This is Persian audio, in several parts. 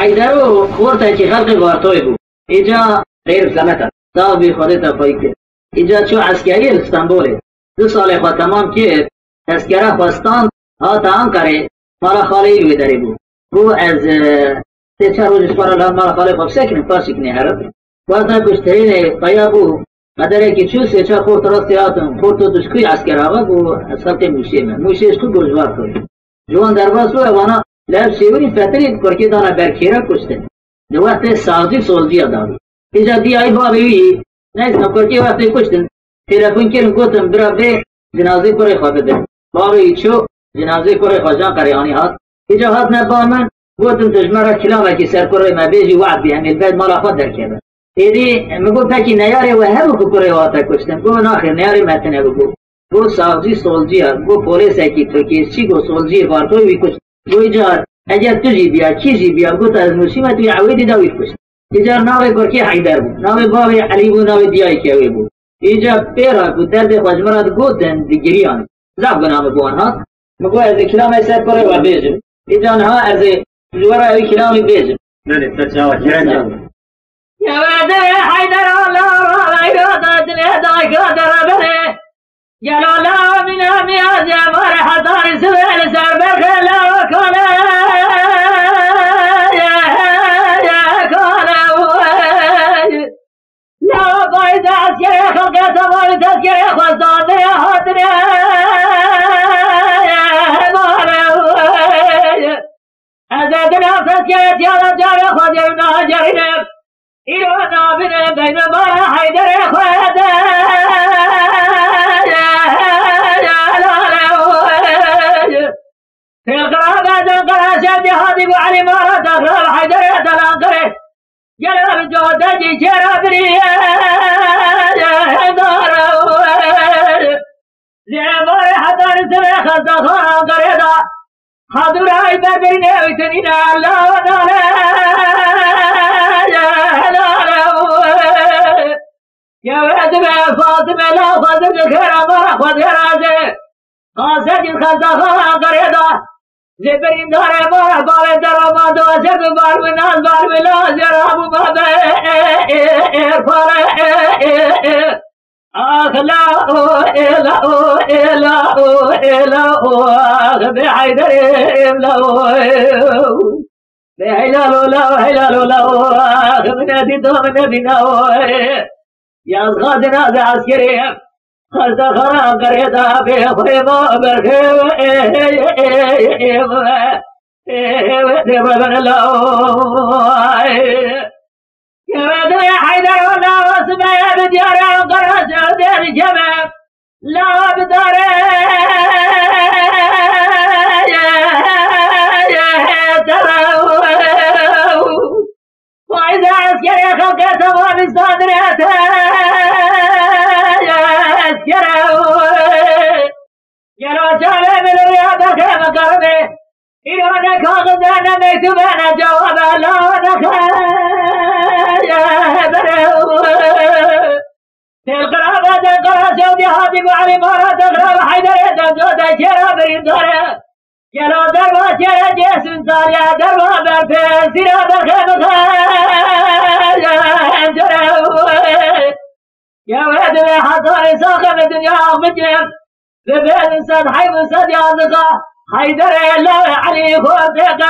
حیدر و خورتا که خلق وارتوی بود اینجا غیر سمتا تا بی خودتا پایی کرد اینجا چو عسکری استانبوله 2 سال خود تمام که تذکره خواستان ها تا کرے مالا خالی روی داری بود او از 3-4 روزش مالا خالی خوب سکنه پاسی کنه هرد وقتا کشترین قیا بود مدره که چو 3-4 خورت راستی آتون خورت و دشکوی عسکر آقا بود از خلق موشی من موشیش خوب گوشوار کنه جوان درباز بود وانا لب سیوری فتری کرکی دانا برکیره کشته دو وقت سازی سولزی داری اینجا دی ای بابی نیست کرکی وقتی کشتن تلفن کردن گفتم برا به جنازه کره خواه بده بابی چو جنازه کره خواه جان قریانی هات اینجا هات نبا من گفتم تجمرا کلامه که سر کره ما بیجی وعد بی همیل بعد مالا خود در کرده ایدی مگو تاکی نیاره و همو که کره واتا کشتن گو من آخر نیاره متنه بگو گو سازی سولزی ها گو پولیس اکی ترکیز چی گو سولزی بارتوی بی کشت گو ایجار اگر تو جی بیا کی جی بیا گو تا از نوشیمه توی عویدی داوید کشت ایجار ناوی کرکی حیدر بود ناوی بابی علی بود ناوی دیای کیوی بود اینجا پیرا کو درد خواجمرات گوتن دیگریان زب نام بوان ها مگو از کلام سر کره و بیجم اینجا ها از جوارا اوی کلامی بیجم نه تجاوز جرنجا یا بعد حیدر الله را ایرادت لدای قدر بره جلالا من امیاز مار حضار سویل سر بخلا کنه لا باید تذکره خلق تمام تذکره خواستانده حاضره از ادنا تذکره تیالا جاره خواجر ناجرینه ایران نابینه بین مارا حیدر خواهده في القرابة القراشة دهادي وعلي مارا تغرب حيدر يتلانقره جلب جودجي شرابري زعبار حضر سمي خزخان قريدا حضر هاي بربرين ويتنين الله ونالا يا ولد فاطمة لا خزر خير مارا خذ رازي قاصد خزخان قريدا زبرين داره مارا بار درآمد و اشد بار مناز بار ملاز جرام بابا ارفاره آخ لا إلا آخ بحيدر إلا بحلال لا آخ من أديتو من أدينا يا أصغادنا ذا عسكري خزخرا قريدا بخيمة برخيم دبابن الله يا ولد يا حيدر والله واسمع يا بديار قراش دير جمع لا بدار وإذا عسكري خلق تمام صادرته يلو جامع من الرياض الخيمة قربي إيران كاغدانا ميتوبانا جواب لا في القرابة القراسة ودهاتي وعلي مارا تقرب حيدر يدم جودا شرا بريدارة يلو دربا شرا جيسون ساليا دربا برفين سيرا بالخيمة يا ولد يا حصار ساخم الدنيا مجرم ببين صد حيب صد يازقا حيدر لا علي خوتك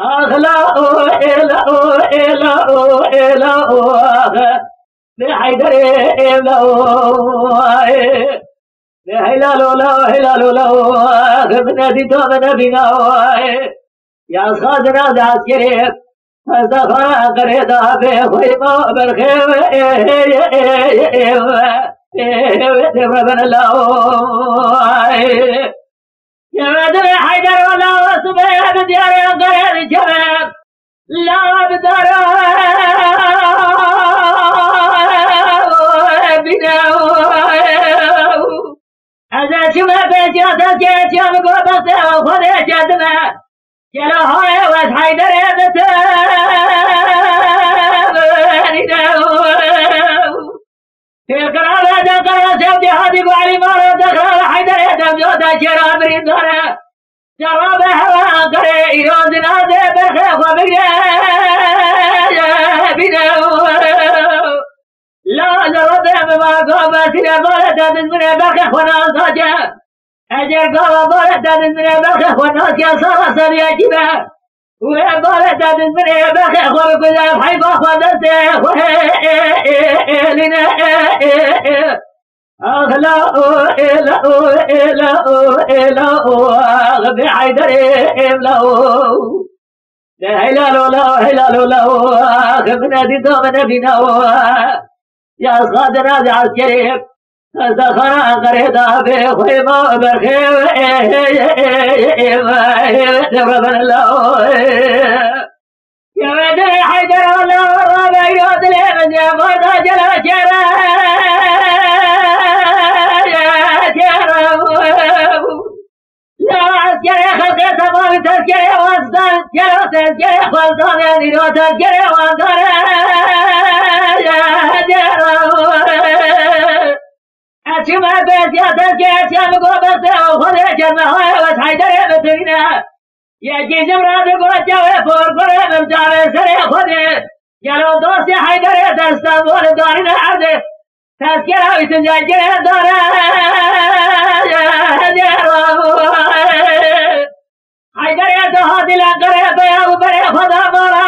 أغلا إلا بحيدر إلا بهلال لا من أديتو من أبينا يا صادنا ذا عسكري فزخرا قريدا بخيمة بالخيم دبابن الله يا ولد حيدر والله واسمع بديار قريد جمال لا بدار بنا هذا شما بيجات جيت يا مقبض وخذ جدنا يلا هاي واس حيدر في القرابة القراسة ودهاتي وعلي مارا دخل حيدر يدم جودا شراب ريدارة جراب هوا करे इरोज नादे बरखे खबरे बिनो ला जरद ما قام سير بارد من بخ خنا ساجا اجر قام بارد من بخ خنا ساجا سريا كده وبارد من بخ خو كل حي باخذ لنا اغلا الا الا الا بحيدر الا لا اله الا الله خبنا دي دوم نبينا يا صادر هذا عسكري سخرا قريدا بخيمة برخيم ربنا الله يا ودي حيدر الله رابع يوت لمن يموت جلا جرا يا عسكري خلقي تمام تذكري وانسان جلو تذكري خلطان يعني لو تذكري وانسان أشوف بس يا تذكرة يا مقابل وخذ جنها وتحيدر بترينا يا جيزم راضي بوجه فور فور مرجع سري خذ يا لو دوست حيدر تستنبول دارنا عبد تذكرة وتجاجر دارا حيدر يا تهادي لقرة بيا وبري خذ مرا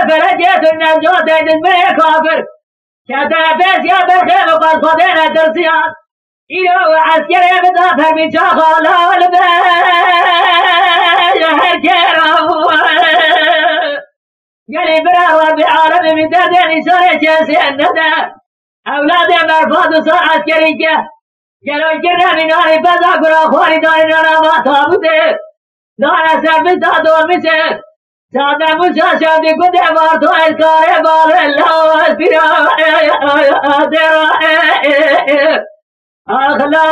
فرجت النجوة من كافر شتا بس يا برخيم وقد خذينا درسيان إلو عسكري مدافر من شاخال البيهر قالي براوة بعالم من دادين سوري جنسي الندى أولادي مرفوض وصار عسكري قالوا جرنا من ناري بزا قرا خواري دارنا ما تابوتي دارنا سربستا دور مسير ساده موسى شادي قد عبارتو الكاري بار الله اسبرا درا اخلا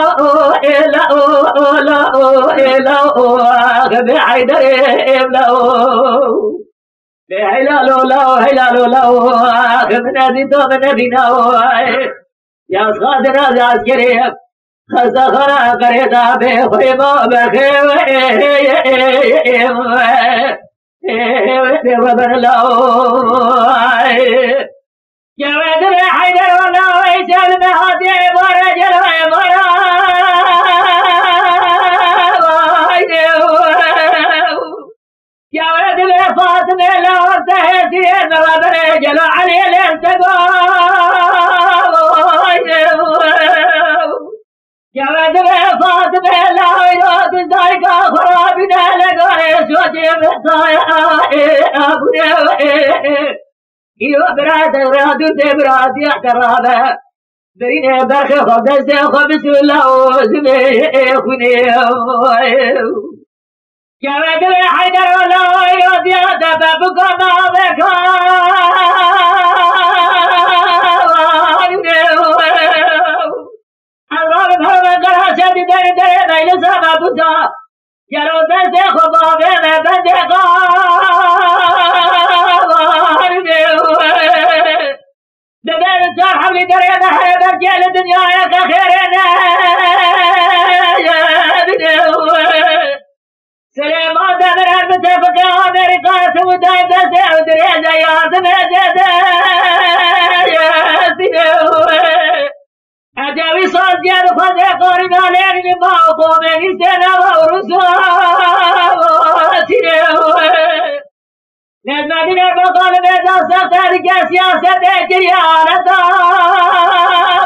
الا الا الا بحيدر ابلا بهلال لا هلال لا من ازيدو من نبينا يا صادنا عسكري خزخرا قريدا بخيمة بخيم ربنا الله يا ودر حيدر والله ويسال بهادي عبارة جلوة عبارة يا ودر فاطمة لا ورته سير ربنا جلو علي يا ودر فاطمة لا يراد ذلك خرابنا لقاري سوتي بصايا أبونا إيو براد رادو تبراد يحترابا بين برخ خبز خبز الله وزمي خوني يا ودر حيدر الله يراد يهدب بكما بكا يا روز خباب میں بندے غار دبر صاحب درے نہ بجل دنیا کا خیرنا سلام دبر متفق امریکہ سعودی سے درے یاد میں جدا أجاوي صوت يا رفض قارنا لين ما قوم نسنا ورسواتنا نزمتنا بقال بيجا سختار كسياسة جريانة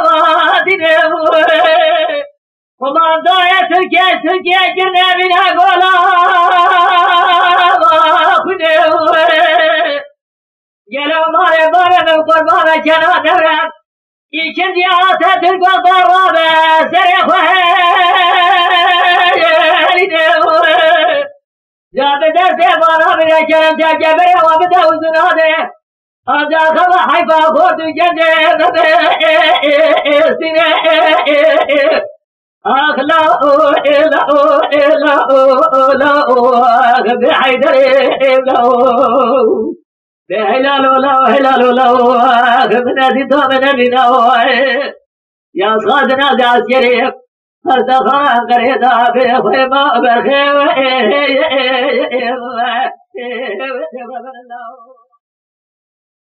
واتنا وما ضايا تركيا جرنا بنا قولا وخنا قالوا ماري بارا من قربانا كنا نرم يمكن جاءت القضاء الرابع سريخه جاء بدرس بارا من الكلام جابر وبدأ وزناده هذا خبر حيفا خورت جنة أخلا إلا إلا إلا بحيدر إلا هلال لا هلال لا من ازيدو من نبينا يا صادنا عسكري فالتقى قريدا بخيمة برخيم